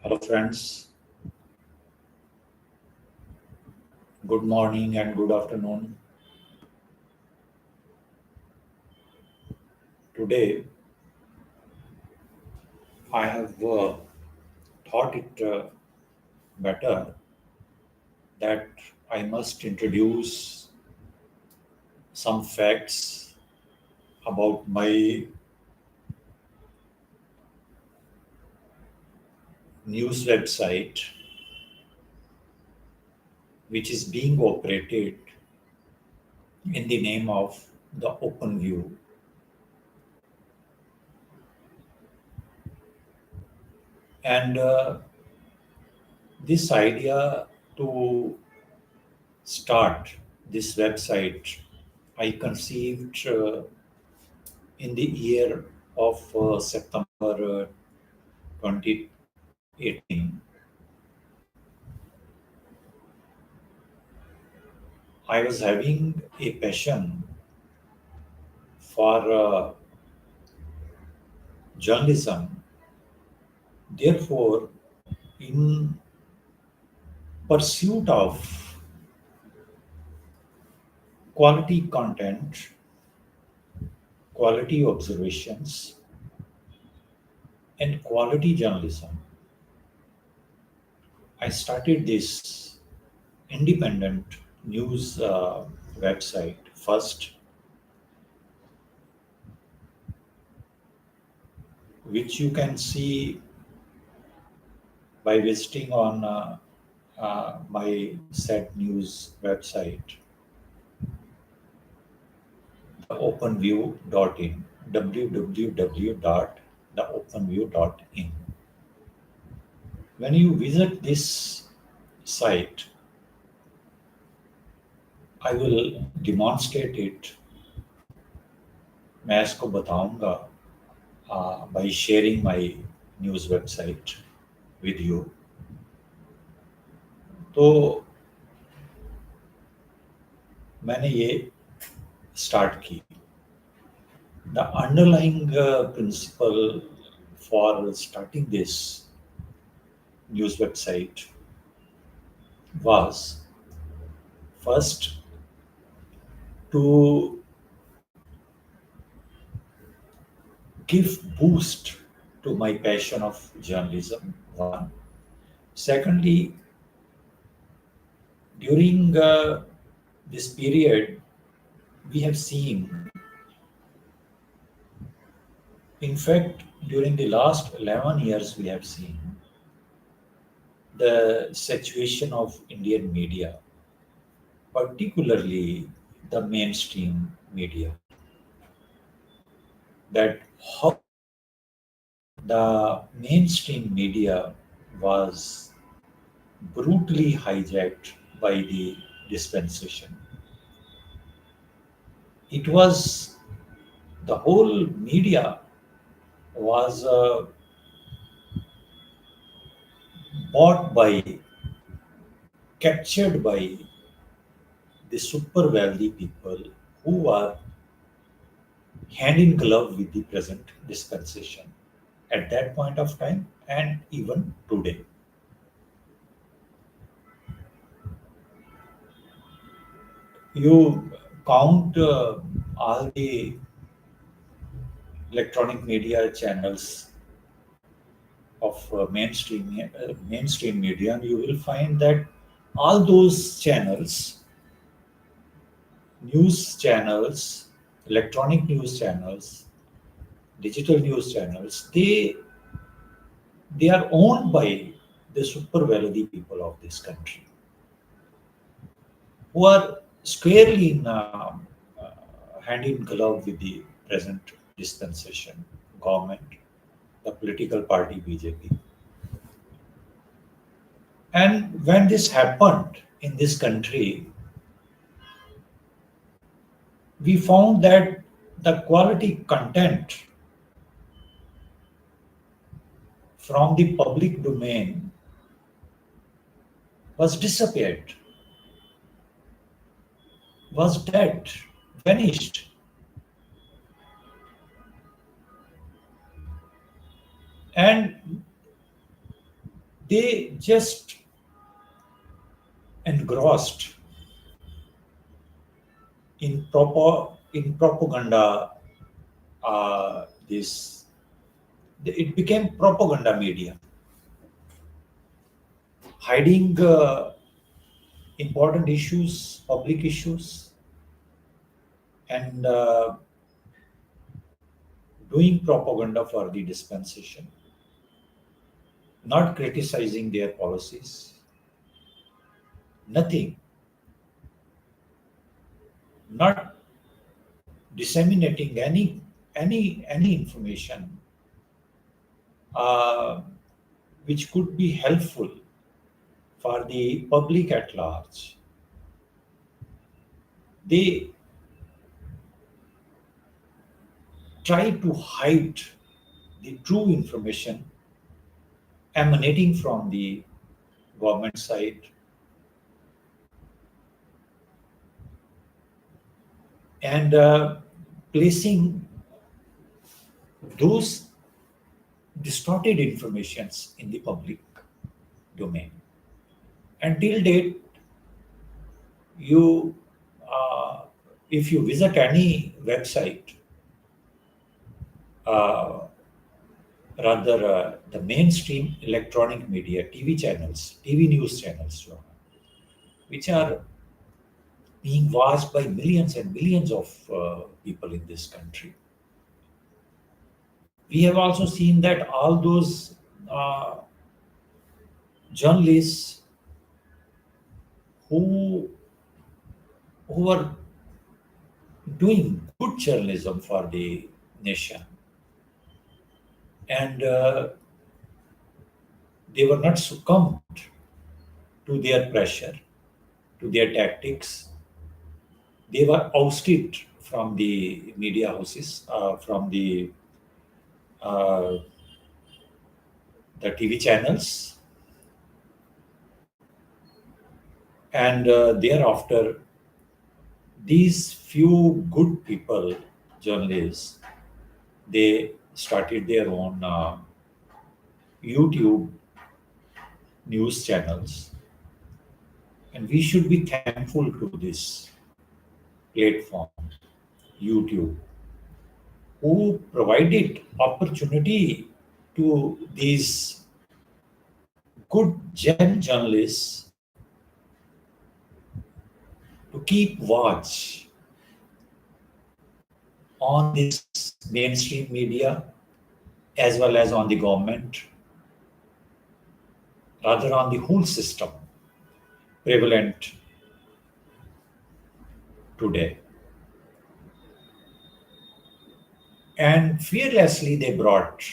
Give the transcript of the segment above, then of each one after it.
Hello, friends. Good morning and good afternoon. Today, I have thought it better that I must introduce some facts about my news website, which is being operated in the name of the Open View. And this idea to start this website, I conceived in the year of September 2018. I was having a passion for journalism. Therefore, in pursuit of quality content, quality observations, and quality journalism, I started this independent news website first, which you can see by visiting on my said news website, theopenview.in, www.theopenview.in. When you visit this site, I will demonstrate it. मैं इसको बताऊंगा by sharing my news website with you. तो मैंने ये start की. The underlying principle for starting this news website was first to give boost to my passion of journalism. One. Secondly, during this period, we have seen, in fact, during the last 11 years, we have seen the situation of Indian media, particularly the mainstream media, that how the mainstream media was brutally hijacked by the dispensation. It was the whole media was bought by, captured by the super wealthy people who are hand in glove with the present dispensation at that point of time and even today. You count all the electronic media channels of mainstream media, and you will find that all those channels, news channels, electronic news channels, digital news channels, they are owned by the super wealthy people of this country who are squarely in hand in glove with the present dispensation government, the political party BJP. And when this happened in this country, we found that the quality content from the public domain was disappeared, was dead, vanished. And They just engrossed in propaganda. This it became propaganda media, hiding important issues, public issues, and doing propaganda for the dispensation, not criticizing their policies, nothing, not disseminating any information uh, which could be helpful for the public at large. They try to hide the true information emanating from the government side, and placing those distorted informations in the public domain. Until date, you uh, if you visit any website, uh, rather the mainstream electronic media, TV channels, TV news channels, which are being watched by millions and millions of people in this country. We have also seen that all those uh, journalists who who are doing good journalism for the nation, and they were not succumbed to their pressure, to their tactics. They were ousted from the media houses, from uh, the TV channels, and thereafter, these few good people, journalists, they started their own YouTube news channels, and we should be thankful to this platform, YouTube, who provided opportunity to these good gen journalists to keep watch on this mainstream media as well as on the government, rather on the whole system prevalent today. And fearlessly they brought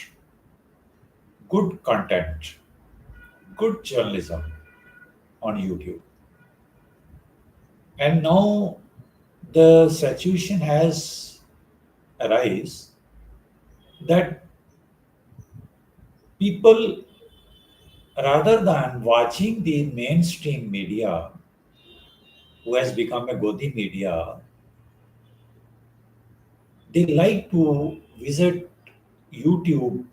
good content, good journalism on YouTube. And now the situation has arise that people, rather than watching the mainstream media, who has become a Godi media, they like to visit YouTube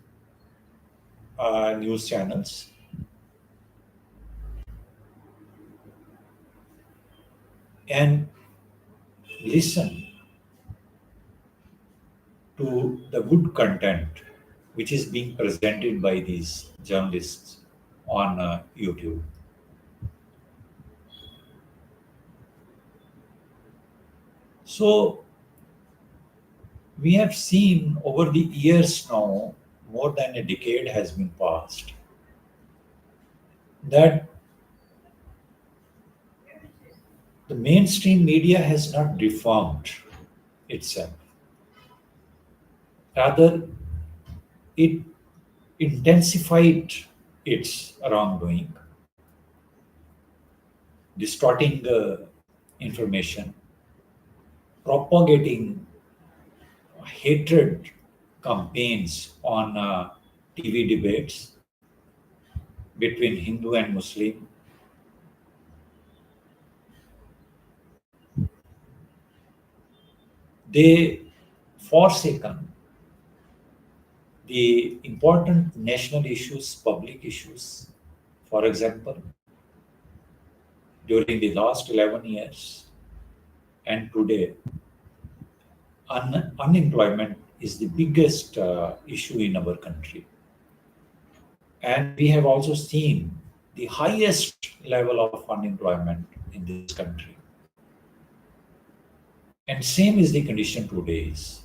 news channels and listen to the good content which is being presented by these journalists on YouTube. So we have seen over the years now, more than a decade has been passed, that the mainstream media has not reformed itself. Rather, it intensified its wrongdoing, distorting the information, propagating hatred campaigns on TV debates between Hindu and Muslim. They forsaken the important national issues, public issues, For example, during the last 11 years and today, unemployment is the biggest issue in our country. And we have also seen the highest level of unemployment in this country. And same is the condition today is.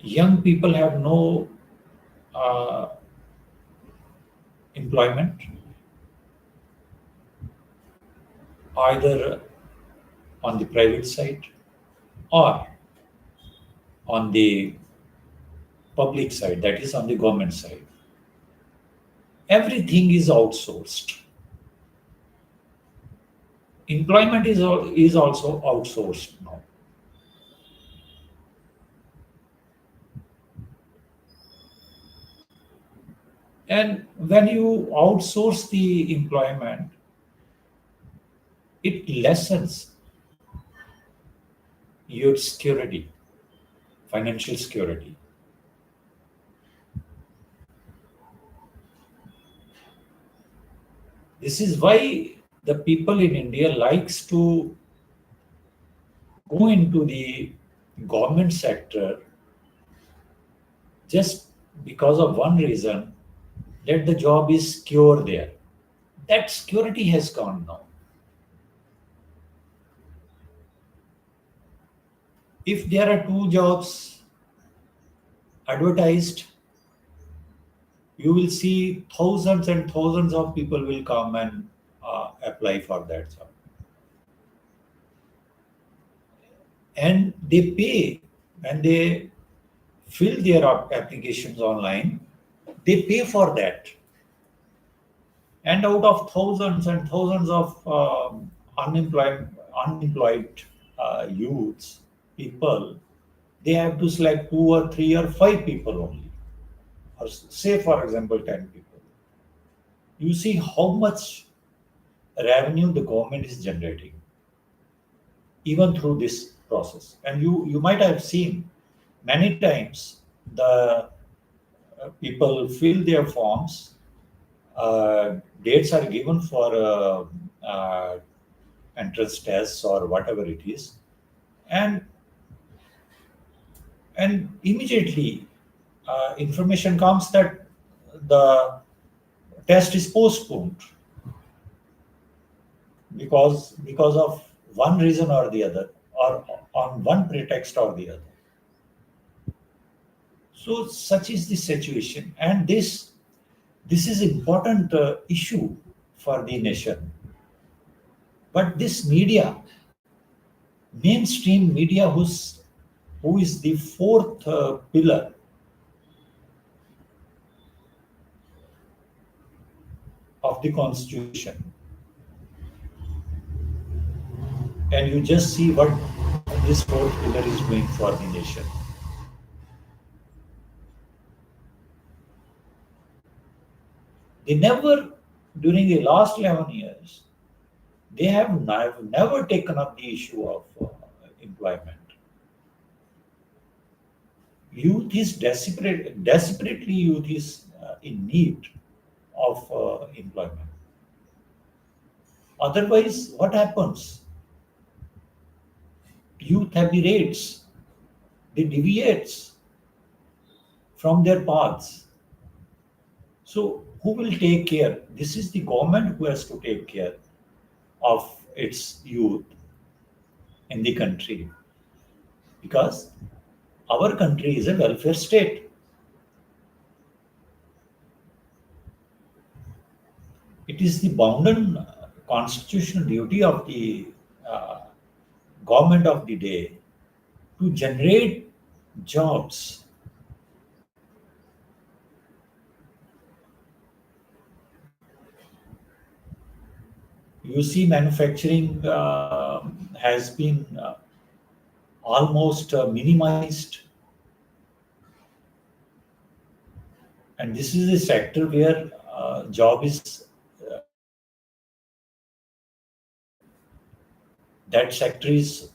Young people have no uh, employment, either on the private side or on the public side, that is on the government side. Everything is outsourced. Employment is also outsourced now. And when you outsource the employment, it lessens your security, financial security. This is why the people in India likes to go into the government sector just because of one reason, that the job is secure there. That security has gone now. If there are two jobs advertised, you will see thousands and thousands of people will come and apply for that job. And they pay when they fill their applications online, they pay for that. And out of thousands and thousands of unemployed youths, people, they have to select two or three or five people only, or say, for example, 10 people. You see how much revenue the government is generating, even through this process. And you might have seen many times the people fill their forms, dates are given for entrance tests or whatever it is, and immediately information comes that the test is postponed because of one reason or the other, or on one pretext or the other. So such is the situation, and this is important issue for the nation. But this media, mainstream media, who is the fourth pillar of the constitution, and you just see what this fourth pillar is doing for the nation. They never, during the last 11 years, they have never taken up the issue of employment. Youth is desperately youth is in need of employment. Otherwise, what happens? Youth aberrates, they deviates from their paths. So who will take care? This is the government who has to take care of its youth in the country, because our country is a welfare state. It is the bounden constitutional duty of the uh, government of the day to generate jobs. You see, manufacturing has been almost minimized, and this is a sector where job is that sector is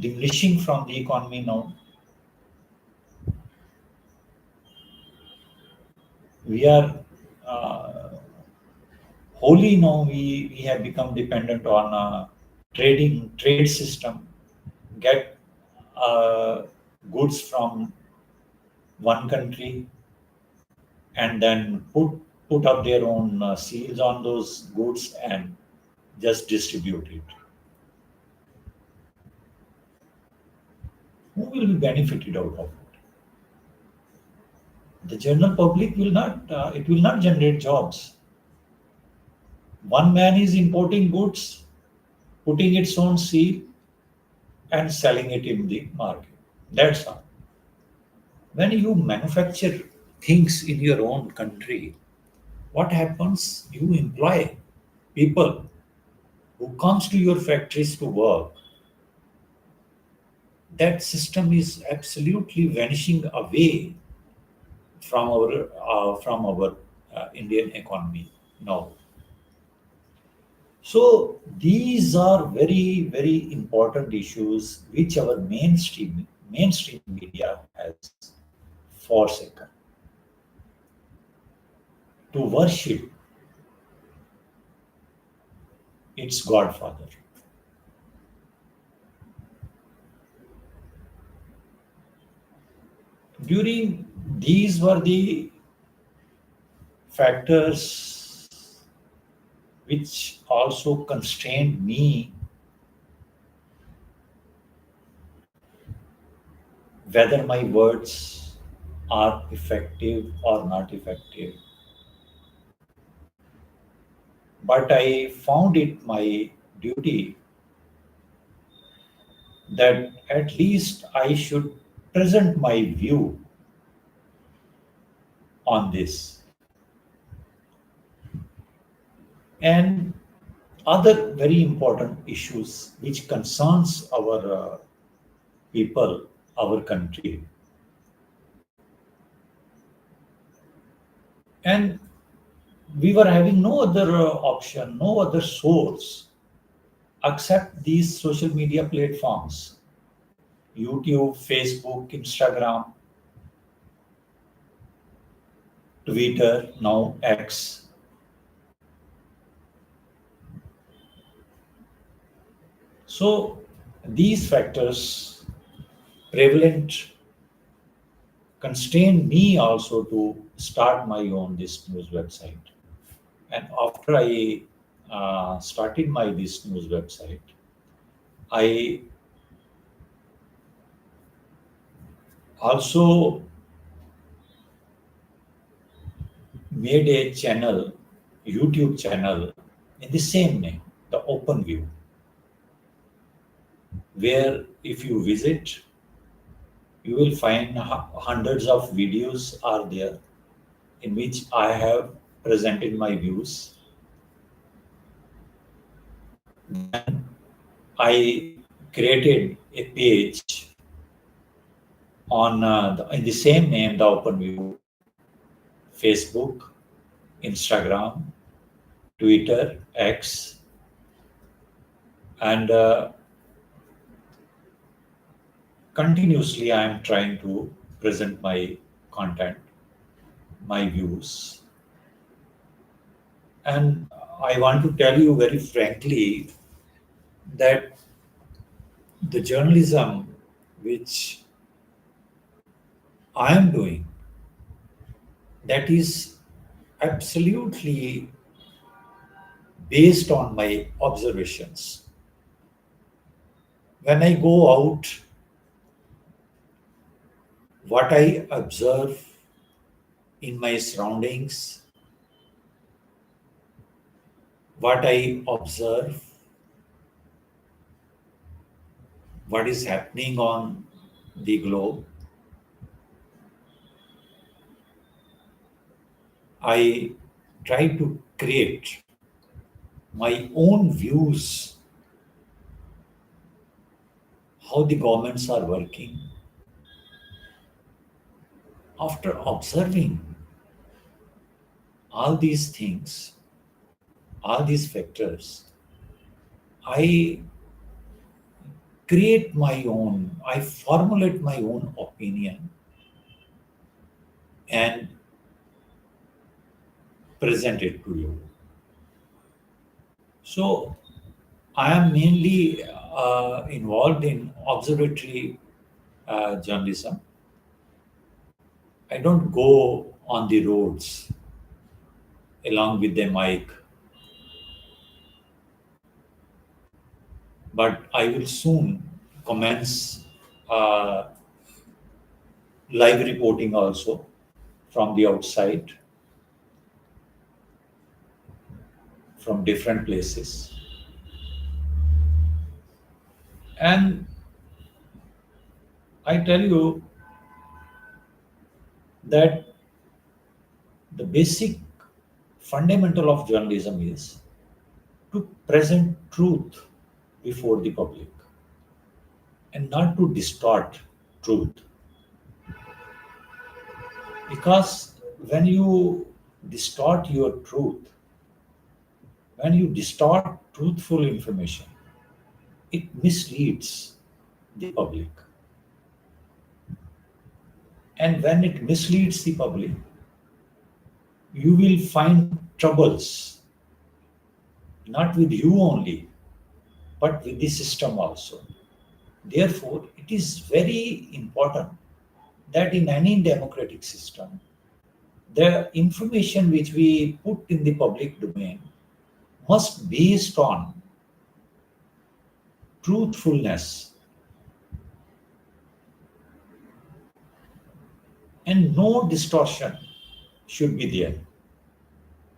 diminishing from the economy now. We are uh, wholly now we have become dependent on trade system, get uh, goods from one country and then put up their own seals on those goods and just distribute it. Who will be benefited out of it? The general public will not. It will not generate jobs. One man is importing goods, putting its own seal, and selling it in the market. That's all. When you manufacture things in your own country, what happens? You employ people who comes to your factories to work. That system is absolutely vanishing away from our Indian economy now. So these are very very important issues which our mainstream media has forsaken to worship its godfather. During these were the factors which also constrained me whether my words are effective or not effective. But I found it my duty that at least I should present my view on this and other very important issues which concerns our people, our country. And we were having no other option, no other source except these social media platforms: YouTube, Facebook, Instagram, Twitter, now X. So these factors prevalent constrained me also to start my own this news website. And after I started my this news website, I also made a channel, YouTube channel, in the same name, the Open View, where if you visit, you will find hundreds of videos are there in which I have presented my views. I created a page on in the same name, the Open View, Facebook, Instagram, Twitter, X, and continuously I am trying to present my content, my views. And I want to tell you very frankly that the journalism which I am doing, that is absolutely based on my observations. When I go out, what I observe in my surroundings, what I observe, what is happening on the globe, I try to create my own views, how the governments are working. After observing all these things, all these factors, I create my own, I formulate my own opinion, and present it to you. So I am mainly involved in observatory journalism. I don't go on the roads along with the mic, but I will soon commence uh, live reporting also from the outside, from different places. And I tell you that the basic fundamental of journalism is to present truth before the public and not to distort truth. Because when you distort your truth, when you distort truthful information, it misleads the public. And when it misleads the public, you will find troubles, not with you only, but with the system also. Therefore, it is very important that in any democratic system, the information which we put in the public domain must be based on truthfulness and no distortion should be there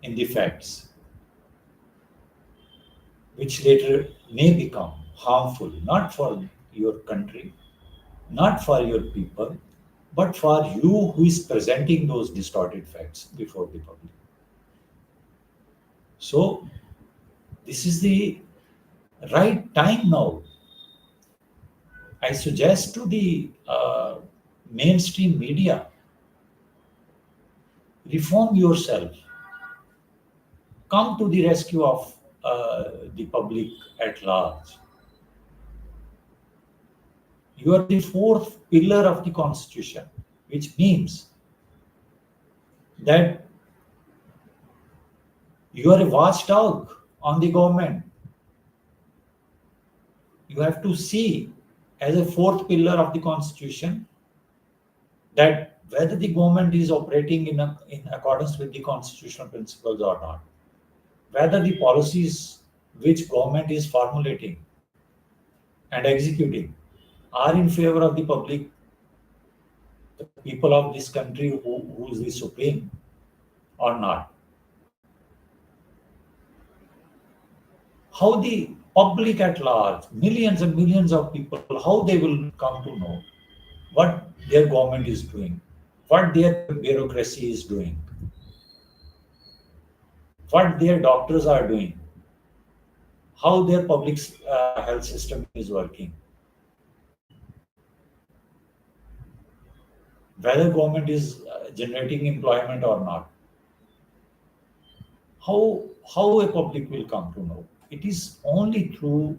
in the facts, which later may become harmful, not for your country, not for your people, but for you who is presenting those distorted facts before the public. So, this is the right time now. I suggest to the mainstream media, reform yourself, come to the rescue of the public at large. You are the fourth pillar of the constitution, which means that you are a watchdog on the government. You have to see as a fourth pillar of the constitution that whether the government is operating in accordance with the constitutional principles or not, whether the policies which government is formulating and executing are in favor of the public, the people of this country who is the supreme or not. How the public at large, millions and millions of people, how they will come to know what their government is doing, what their bureaucracy is doing, what their doctors are doing, how their public health system is working, whether government is generating employment or not. How a public will come to know? It is only through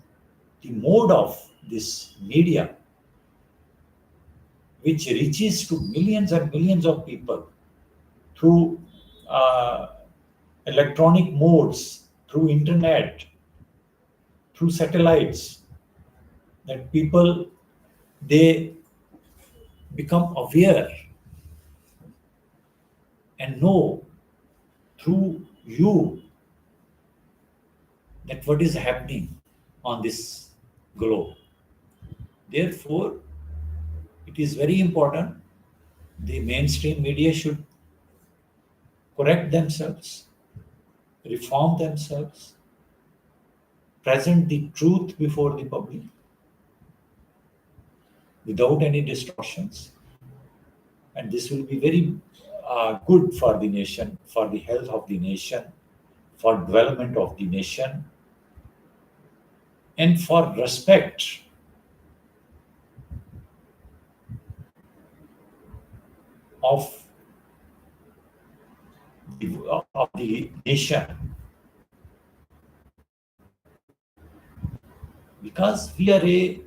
the mode of this media, which reaches to millions and millions of people through uh, electronic modes, through internet, through satellites, that people they become aware and know through you that what is happening on this globe. Therefore, it is very important the mainstream media should correct themselves, reform themselves, present the truth before the public without any distortions. And this will be very good for the nation, for the health of the nation, for development of the nation, and for respect of the nation, because we are a